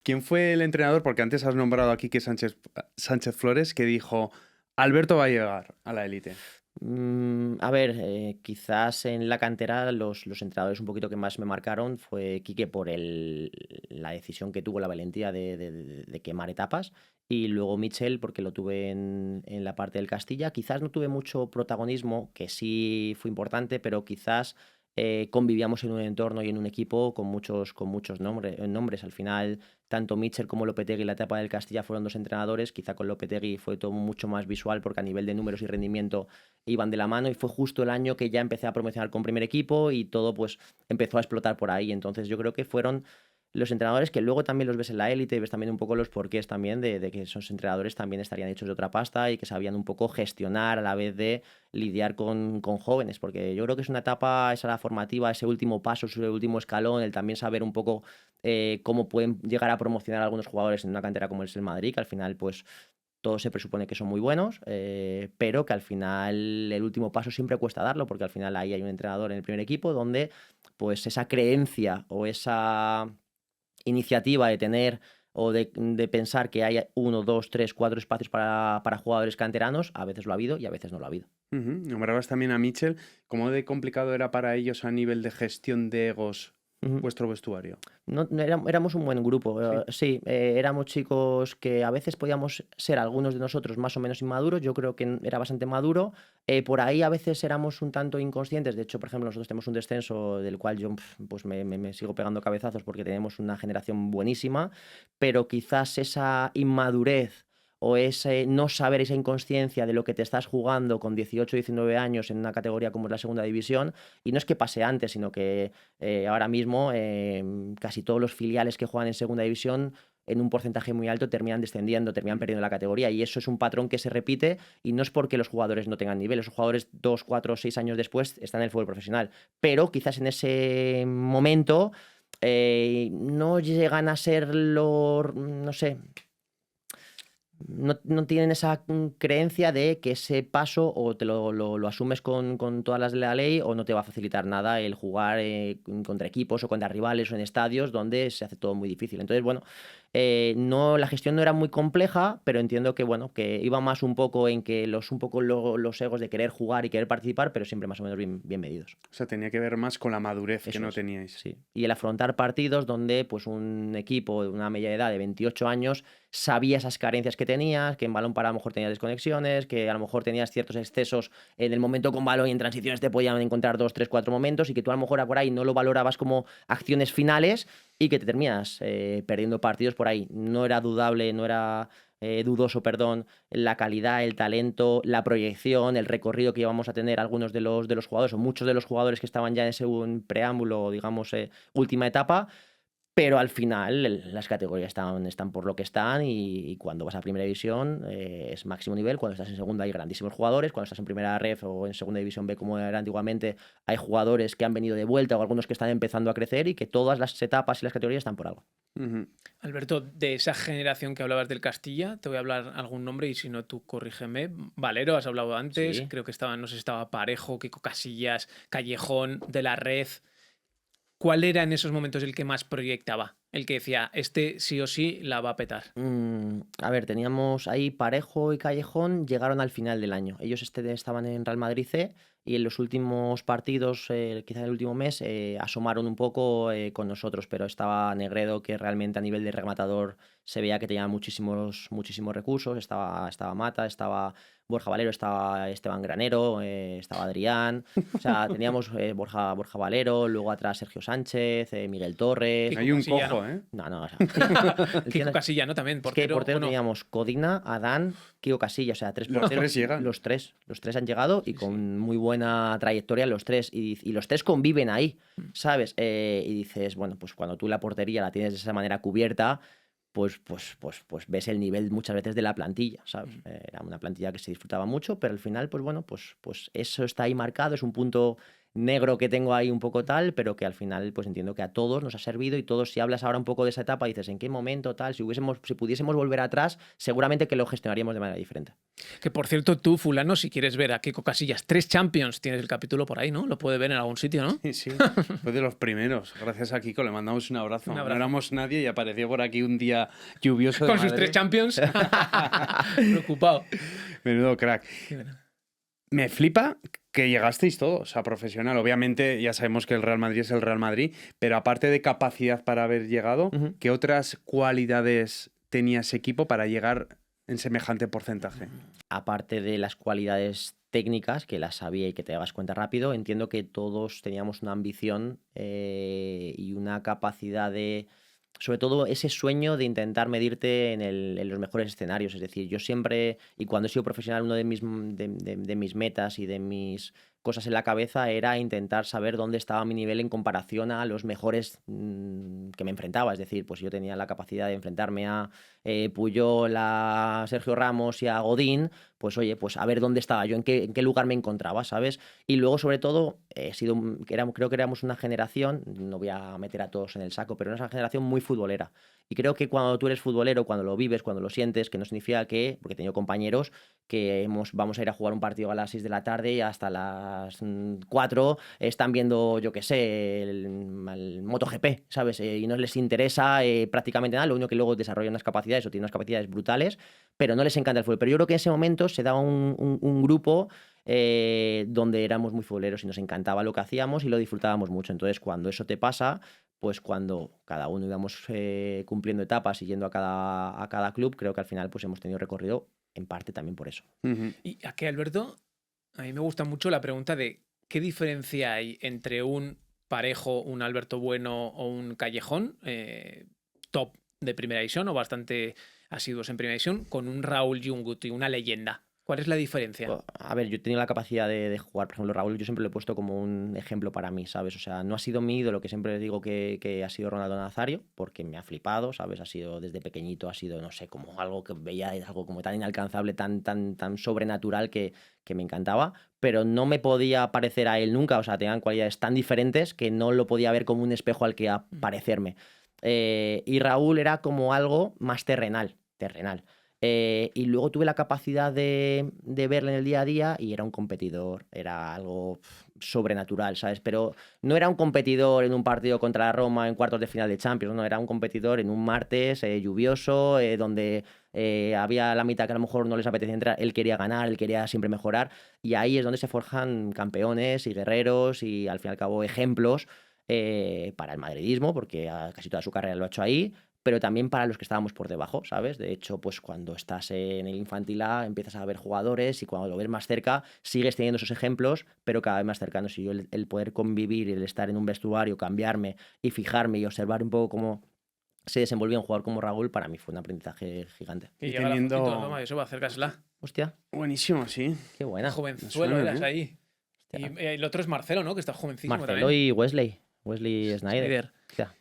¿Quién fue el entrenador? Porque antes has nombrado a Quique Sánchez Flores, que dijo, Alberto va a llegar a la élite. A ver, quizás en la cantera los entrenadores un poquito que más me marcaron fue Quique por la decisión que tuvo, la valentía de quemar etapas, y luego Michel porque lo tuve en la parte del Castilla. Quizás no tuve mucho protagonismo, que sí fue importante, pero quizás convivíamos en un entorno y en un equipo con muchos nombres. Al final, tanto Michel como Lopetegui en la etapa del Castilla fueron dos entrenadores. Quizá con Lopetegui fue todo mucho más visual porque a nivel de números y rendimiento iban de la mano, y fue justo el año que ya empecé a promocionar con primer equipo y todo pues empezó a explotar por ahí. Entonces yo creo que fueron los entrenadores que luego también los ves en la élite y ves también un poco los porqués también de que esos entrenadores también estarían hechos de otra pasta y que sabían un poco gestionar a la vez de lidiar con jóvenes, porque yo creo que es una etapa, esa la formativa, ese último paso, ese último escalón, el también saber un poco cómo pueden llegar a promocionar a algunos jugadores en una cantera como es el Madrid, que al final pues todo se presupone que son muy buenos, pero que al final el último paso siempre cuesta darlo, porque al final ahí hay un entrenador en el primer equipo donde pues esa creencia o esa iniciativa de tener o de pensar que hay uno, dos, tres, cuatro espacios para jugadores canteranos, a veces lo ha habido y a veces no lo ha habido. Ujú. Nombrabas también a Michel. ¿Cómo de complicado era para ellos a nivel de gestión de egos Ujú. vuestro vestuario? No éramos un buen grupo, Sí. sí, éramos chicos que a veces podíamos ser algunos de nosotros más o menos inmaduros, yo creo que era bastante maduro, por ahí a veces éramos un tanto inconscientes, de hecho, por ejemplo, nosotros tenemos un descenso del cual yo pues me sigo pegando cabezazos porque tenemos una generación buenísima, pero quizás esa inmadurez o ese no saber, esa inconsciencia de lo que te estás jugando con 18, 19 años en una categoría como es la segunda división, y no es que pase antes, sino que ahora mismo casi todos los filiales que juegan en segunda división en un porcentaje muy alto terminan descendiendo, terminan perdiendo la categoría, y eso es un patrón que se repite, y no es porque los jugadores no tengan nivel, los jugadores 2, 4, 6 años después están en el fútbol profesional, pero quizás en ese momento no llegan a ser no sé, no tienen esa creencia de que ese paso o te lo asumes con todas las de la ley, o no te va a facilitar nada el jugar contra equipos o contra rivales o en estadios donde se hace todo muy difícil. Entonces, bueno, no, la gestión no era muy compleja, pero entiendo que, bueno, que iba más un poco en que un poco los egos de querer jugar y querer participar, pero siempre más o menos bien medidos. O sea, tenía que ver más con la madurez que Eso no es, teníais. sí. Y el afrontar partidos donde pues un equipo de una media edad de 28 años sabía esas carencias que tenías, que en balón para a lo mejor tenías desconexiones, que a lo mejor tenías ciertos excesos en el momento con balón, y en transiciones te podían encontrar dos, tres, cuatro momentos, y que tú a lo mejor por ahí no lo valorabas como acciones finales y que te terminas perdiendo partidos por ahí. No era dudable, no era dudoso, perdón, la calidad, el talento, la proyección, el recorrido que íbamos a tener algunos de los jugadores o muchos de los jugadores que estaban ya en ese un preámbulo, digamos, última etapa, pero al final las categorías están por lo que están, y cuando vas a primera división es máximo nivel, cuando estás en segunda hay grandísimos jugadores, cuando estás en primera ref o en segunda división B como era antiguamente hay jugadores que han venido de vuelta o algunos que están empezando a crecer, y que todas las etapas y las categorías están por algo. Ujú. Alberto, de esa generación que hablabas del Castilla, te voy a hablar algún nombre y si no tú corrígeme. Valero, has hablado antes, Sí. creo que estaba, no sé si estaba Parejo, Kiko Casillas, Callejón, De la Red. ¿Cuál era en esos momentos el que más proyectaba? El que decía, este sí o sí la va a petar. A ver, teníamos ahí Parejo y Callejón, llegaron al final del año. Ellos estaban en Real Madrid C, y en los últimos partidos, quizá en el último mes, asomaron un poco con nosotros, pero estaba Negredo, que realmente a nivel de rematador se veía que tenía muchísimos recursos. Estaba Mata, estaba Borja Valero, estaba Esteban Granero, estaba Adrián. O sea, teníamos Borja Valero, luego atrás Sergio Sánchez, Miguel Torres. Kiko Hay un Casilla, cojo, ¿no? ¿eh? No, no, o sea, Kiko entiendo. Casilla, ¿no? También, Es que portero, portero ¿o no? teníamos Codina, Adán, Kiko Casilla, o sea, tres Los porteros. tres llegan. Los tres han llegado y Sí, sí. con muy buena trayectoria los tres. Y los tres conviven ahí, ¿sabes? Y dices, bueno, pues cuando tú la portería la tienes de esa manera cubierta, pues ves el nivel muchas veces de la plantilla, ¿sabes? Era una plantilla que se disfrutaba mucho, pero al final, pues bueno, pues eso está ahí marcado, es un punto negro que tengo ahí un poco tal, pero que al final pues entiendo que a todos nos ha servido y todos, si hablas ahora un poco de esa etapa, dices en qué momento tal, si pudiésemos volver atrás, seguramente que lo gestionaríamos de manera diferente. Que por cierto, tú, fulano, si quieres ver a Kiko Casillas 3 Champions, tienes el capítulo por ahí, ¿no? Lo puede ver en algún sitio, ¿no? Sí, sí, fue de los primeros. Gracias a Kiko, le mandamos un abrazo. Un No abrazo. éramos nadie y apareció por aquí un día lluvioso de Con sus Madrid. 3 Champions. Preocupado. Menudo crack. Qué bueno. Me flipa que llegasteis todos a profesional. Obviamente ya sabemos que el Real Madrid es el Real Madrid, pero aparte de capacidad para haber llegado, Ujú. ¿qué otras cualidades tenía ese equipo para llegar en semejante porcentaje? Aparte de las cualidades técnicas, que las sabía y que te dabas cuenta rápido, entiendo que todos teníamos una ambición y una capacidad de, sobre todo ese sueño de intentar medirte en los mejores escenarios. Es decir, yo siempre, y cuando he sido profesional, uno de mis metas y de mis cosas en la cabeza era intentar saber dónde estaba mi nivel en comparación a los mejores que me enfrentaba. Es decir, pues yo tenía la capacidad de enfrentarme a Puyol, a Sergio Ramos y a Godín, pues oye, pues a ver dónde estaba yo, en qué lugar me encontraba, ¿sabes? Y luego, sobre todo, creo que éramos una generación, no voy a meter a todos en el saco, pero era una generación muy futbolera. Y creo que cuando tú eres futbolero, cuando lo vives, cuando lo sientes, que no significa que, porque he tenido compañeros que vamos a ir a jugar un partido a las 6 de la tarde y hasta las 4 están viendo, yo qué sé, el MotoGP, ¿sabes? Y no les interesa prácticamente nada, lo único que luego desarrollan unas capacidades o tienen unas capacidades brutales, pero no les encanta el fútbol. Pero yo creo que en ese momento se daba un grupo donde éramos muy futboleros y nos encantaba lo que hacíamos y lo disfrutábamos mucho. Entonces, cuando eso te pasa, pues cuando cada uno íbamos cumpliendo etapas y yendo a cada club, creo que al final pues hemos tenido recorrido en parte también por eso. Ujú. Y aquí, Alberto, a mí me gusta mucho la pregunta de qué diferencia hay entre un Parejo, un Alberto Bueno o un Callejón, top de primera división o bastante asiduos en primera división, con un Raúl Yunguti, una leyenda. ¿Cuál es la diferencia? A ver, yo he tenido la capacidad de jugar, por ejemplo, Raúl, yo siempre lo he puesto como un ejemplo para mí, ¿sabes? O sea, no ha sido mi ídolo, que siempre digo que ha sido Ronaldo Nazario, porque me ha flipado, ¿sabes? Ha sido desde pequeñito, ha sido, no sé, como algo que veía, es algo como tan inalcanzable, tan sobrenatural que me encantaba, pero no me podía parecer a él nunca, o sea, tenían cualidades tan diferentes que no lo podía ver como un espejo al que parecerme. Y Raúl era como algo más terrenal. Y luego tuve la capacidad de verle en el día a día y era un competidor, era algo sobrenatural, ¿sabes? Pero no era un competidor en un partido contra la Roma en cuartos de final de Champions, no, era un competidor en un martes lluvioso, donde había la mitad que a lo mejor no les apetecía entrar, él quería ganar, él quería siempre mejorar, y ahí es donde se forjan campeones y guerreros y al fin y al cabo ejemplos para el madridismo, porque casi toda su carrera lo ha hecho ahí, pero también para los que estábamos por debajo, ¿sabes? De hecho, pues cuando estás en el infantil A empiezas a ver jugadores y cuando lo ves más cerca sigues teniendo esos ejemplos, pero cada vez más cercanos. Y yo el poder convivir, el estar en un vestuario, cambiarme y fijarme y observar un poco cómo se desenvolvía un jugador como Raúl, para mí fue un aprendizaje gigante. Y Y llega la teniendo- fotito, toma, eso va, acércasela. Hostia, Buenísimo, sí. qué buena. Jovenzuelo suena, eras ¿eh? ahí. Y Hostia. el otro es Marcelo, ¿no? Que está jovencísimo Marcelo también. y Wesley Sneijder. Sneijder. Hostia,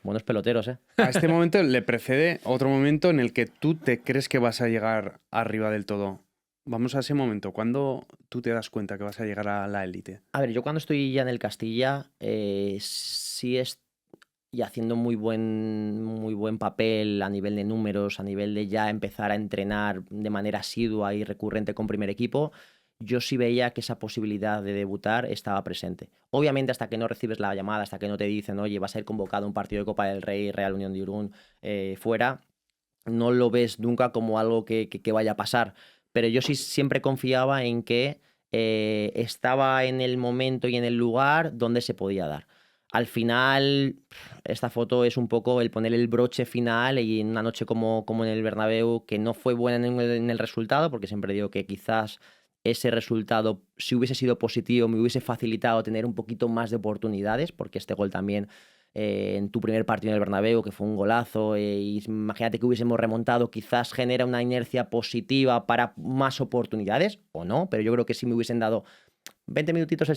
buenos peloteros, ¿eh? A este momento le precede otro momento en el que tú te crees que vas a llegar arriba del todo. Vamos a ese momento. ¿Cuándo tú te das cuenta que vas a llegar a la élite? A ver, yo cuando estoy ya en el Castilla, sí es y haciendo muy buen papel a nivel de números, a nivel de ya empezar a entrenar de manera asidua y recurrente con primer equipo, yo sí veía que esa posibilidad de debutar estaba presente. Obviamente hasta que no recibes la llamada, hasta que no te dicen, oye, va a ser convocado a un partido de Copa del Rey, Real Unión de Irún, fuera, no lo ves nunca como algo que vaya a pasar. Pero yo sí siempre confiaba en que estaba en el momento y en el lugar donde se podía dar. Al final, esta foto es un poco el poner el broche final y en una noche como en el Bernabéu, que no fue buena en el resultado, porque siempre digo que quizás ese resultado, si hubiese sido positivo, me hubiese facilitado tener un poquito más de oportunidades, porque este gol también en tu primer partido en el Bernabéu, que fue un golazo, y imagínate que hubiésemos remontado, quizás genera una inercia positiva para más oportunidades, o no, pero yo creo que sí me hubiesen dado 20 minutitos la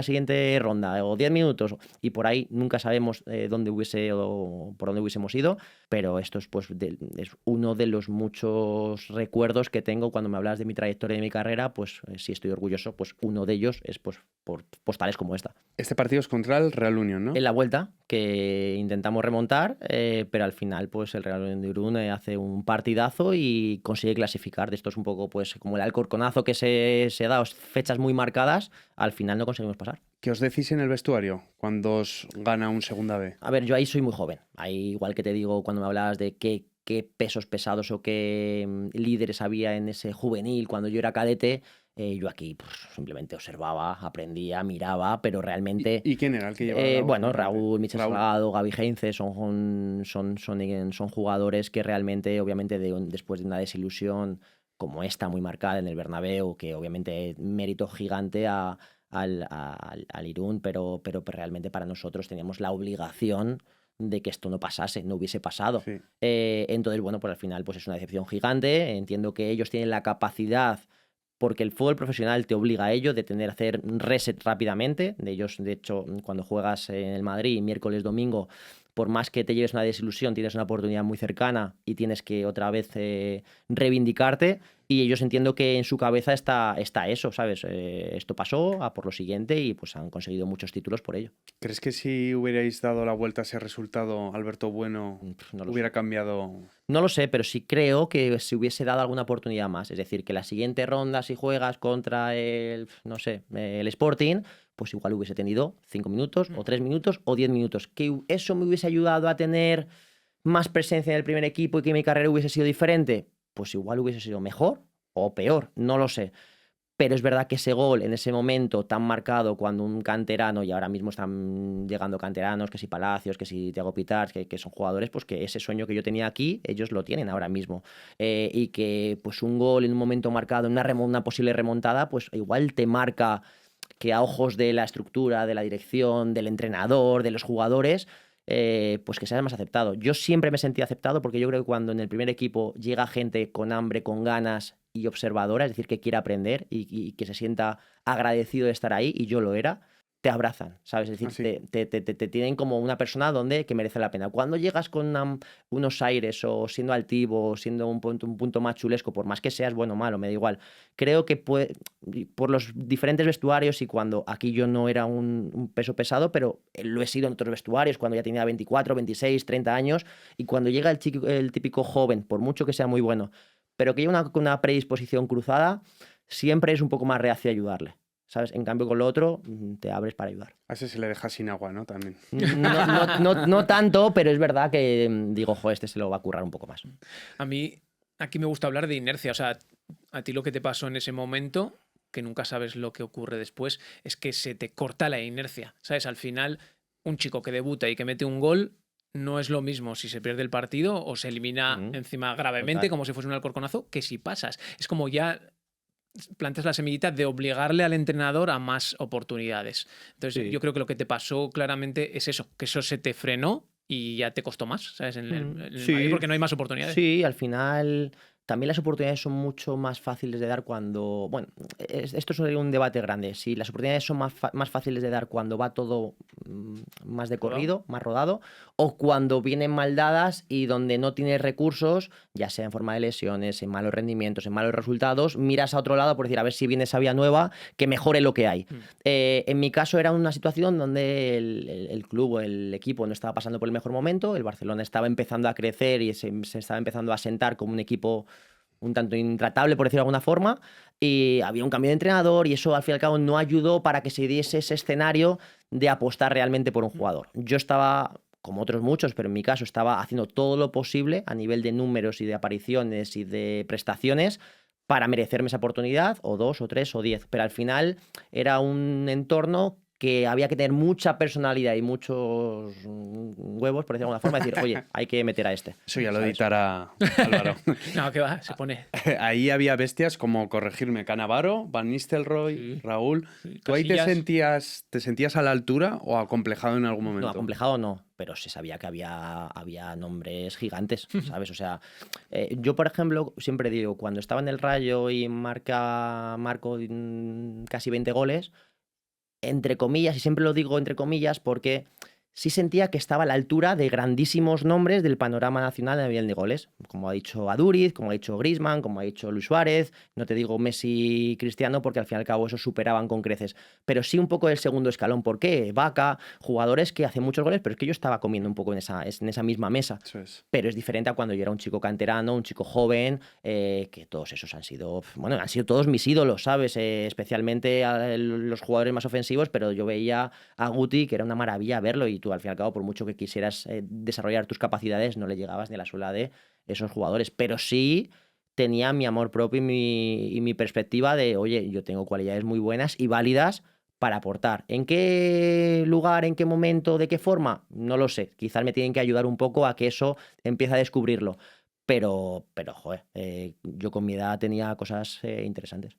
siguiente ronda o 10 minutos y por ahí nunca sabemos dónde hubiese o por dónde hubiésemos ido, pero esto es, pues, es uno de los muchos recuerdos que tengo cuando me hablas de mi trayectoria y de mi carrera, pues sí estoy orgulloso, pues uno de ellos es pues por postales como esta. Este partido es contra el Real Unión, ¿no? En la vuelta, que intentamos remontar, pero al final pues el Real Unión de Irún hace un partidazo y consigue clasificar. De esto es un poco pues como el Alcorconazo que se da, fechas muy marcadas, al final no conseguimos pasar. ¿Qué os decís en el vestuario cuando os gana un segunda B? A ver, yo ahí soy muy joven. Ahí igual que te digo cuando me hablabas de qué pesos pesados o qué líderes había en ese juvenil cuando yo era cadete, yo aquí pues, simplemente observaba, aprendía, miraba, pero realmente... ¿Y quién era el que llevaba? Bueno, Raúl, Michel Raúl. Salgado, Gaby Heinze son jugadores que realmente, obviamente, después de una desilusión como esta, muy marcada en el Bernabéu, que obviamente mérito gigante al Irún, pero realmente para nosotros teníamos la obligación de que esto no pasase, no hubiese pasado. Sí. Entonces, bueno, pues al final pues es una decepción gigante. Entiendo que ellos tienen la capacidad, porque el fútbol profesional te obliga a ello, de hacer reset rápidamente. De ellos, de hecho, cuando juegas en el Madrid, miércoles, domingo, por más que te lleves una desilusión, tienes una oportunidad muy cercana y tienes que otra vez reivindicarte. Y ellos entiendo que en su cabeza está eso, ¿sabes? Esto pasó, a por lo siguiente, y pues han conseguido muchos títulos por ello. ¿Crees que si hubierais dado la vuelta a ese resultado, Alberto Bueno No lo hubiera cambiado? No lo sé, pero sí creo que se hubiese dado alguna oportunidad más. Es decir, que la siguiente ronda, si juegas contra el, no sé, el Sporting, pues igual hubiese tenido 5 minutos, o 3 minutos, o 10 minutos. Que eso me hubiese ayudado a tener más presencia en el primer equipo y que mi carrera hubiese sido diferente. Pues igual hubiese sido mejor o peor, no lo sé. Pero es verdad que ese gol en ese momento tan marcado cuando un canterano, y ahora mismo están llegando canteranos, que si Palacios, que si Thiago Pitars, que son jugadores, pues que ese sueño que yo tenía aquí, ellos lo tienen ahora mismo. Y que pues un gol en un momento marcado, en una posible remontada, pues igual te marca que a ojos de la estructura, de la dirección, del entrenador, de los jugadores, pues que seas más aceptado. Yo siempre me sentí aceptado porque yo creo que cuando en el primer equipo llega gente con hambre, con ganas y observadora, es decir, que quiere aprender y que se sienta agradecido de estar ahí, y yo lo era, te abrazan, ¿sabes? Es decir, te tienen como una persona que merece la pena. Cuando llegas con unos aires o siendo altivo, o siendo un punto más chulesco, por más que seas bueno o malo, me da igual, creo que por los diferentes vestuarios, y cuando aquí yo no era un peso pesado, pero lo he sido en otros vestuarios, cuando ya tenía 24, 26, 30 años, y cuando llega el típico joven, por mucho que sea muy bueno, pero que lleva una predisposición cruzada, siempre es un poco más reacio a ayudarle, ¿sabes? En cambio, con lo otro, te abres para ayudar. A ese se le deja sin agua, ¿no? También. No tanto, pero es verdad que digo, jo, este se lo va a currar un poco más. A mí, aquí me gusta hablar de inercia. O sea, a ti lo que te pasó en ese momento, que nunca sabes lo que ocurre después, es que se te corta la inercia, ¿sabes? Al final, un chico que debuta y que mete un gol no es lo mismo si se pierde el partido o se elimina encima gravemente, Total. como si fuese un alcorconazo, que si pasas. Es como ya planteas la semillita de obligarle al entrenador a más oportunidades. Entonces, Sí. yo creo que lo que te pasó claramente es eso, que eso se te frenó y ya te costó más, ¿sabes? En el Sí. Madrid, porque no hay más oportunidades. Sí, al final también las oportunidades son mucho más fáciles de dar cuando... Bueno, esto es un debate grande. Si las oportunidades son más fáciles de dar cuando va todo más de corrido, más rodado, o cuando vienen mal dadas y donde no tienes recursos, ya sea en forma de lesiones, en malos rendimientos, en malos resultados, miras a otro lado por decir, a ver si viene esa vía nueva que mejore lo que hay. En mi caso era una situación donde el club o el equipo no estaba pasando por el mejor momento, el Barcelona estaba empezando a crecer y se estaba empezando a asentar como un equipo un tanto intratable, por decirlo de alguna forma, y había un cambio de entrenador y eso al fin y al cabo no ayudó para que se diese ese escenario de apostar realmente por un jugador. Yo estaba, como otros muchos, pero en mi caso estaba haciendo todo lo posible a nivel de números y de apariciones y de prestaciones para merecerme esa oportunidad, o 2, o 3, o 10, pero al final era un entorno que había que tener mucha personalidad y muchos huevos, por decirlo de alguna forma, decir, oye, hay que meter a este. Eso ya lo ¿sabes? editará Álvaro. No, que va, se pone. Ahí había bestias como, corregirme, Cannavaro, Van Nistelrooy, Sí. Raúl. Sí, ¿Tú ahí Casillas. te sentías a la altura o acomplejado en algún momento? No, acomplejado no. pero se sabía que había nombres gigantes, ¿sabes? O sea, yo, por ejemplo, siempre digo, cuando estaba en el Rayo y marco casi 20 goles, entre comillas, y siempre lo digo entre comillas, porque sí sentía que estaba a la altura de grandísimos nombres del panorama nacional a nivel de goles, como ha dicho Aduriz, como ha dicho Griezmann, como ha dicho Luis Suárez, no te digo Messi y Cristiano, porque al fin y al cabo esos superaban con creces, pero sí un poco el segundo escalón. ¿Por qué? Vaca, jugadores que hacen muchos goles, pero es que yo estaba comiendo un poco en esa misma mesa. Eso es. Pero es diferente a cuando yo era un chico canterano, un chico joven, que todos esos han sido todos mis ídolos, ¿sabes? Especialmente los jugadores más ofensivos, pero yo veía a Guti, que era una maravilla verlo, y tú al fin y al cabo, por mucho que quisieras desarrollar tus capacidades, no le llegabas ni a la suela de esos jugadores. Pero sí tenía mi amor propio y mi perspectiva de, oye, yo tengo cualidades muy buenas y válidas para aportar. ¿En qué lugar, en qué momento, de qué forma? No lo sé. Quizás me tienen que ayudar un poco a que eso empiece a descubrirlo. Pero joder, yo con mi edad tenía cosas interesantes.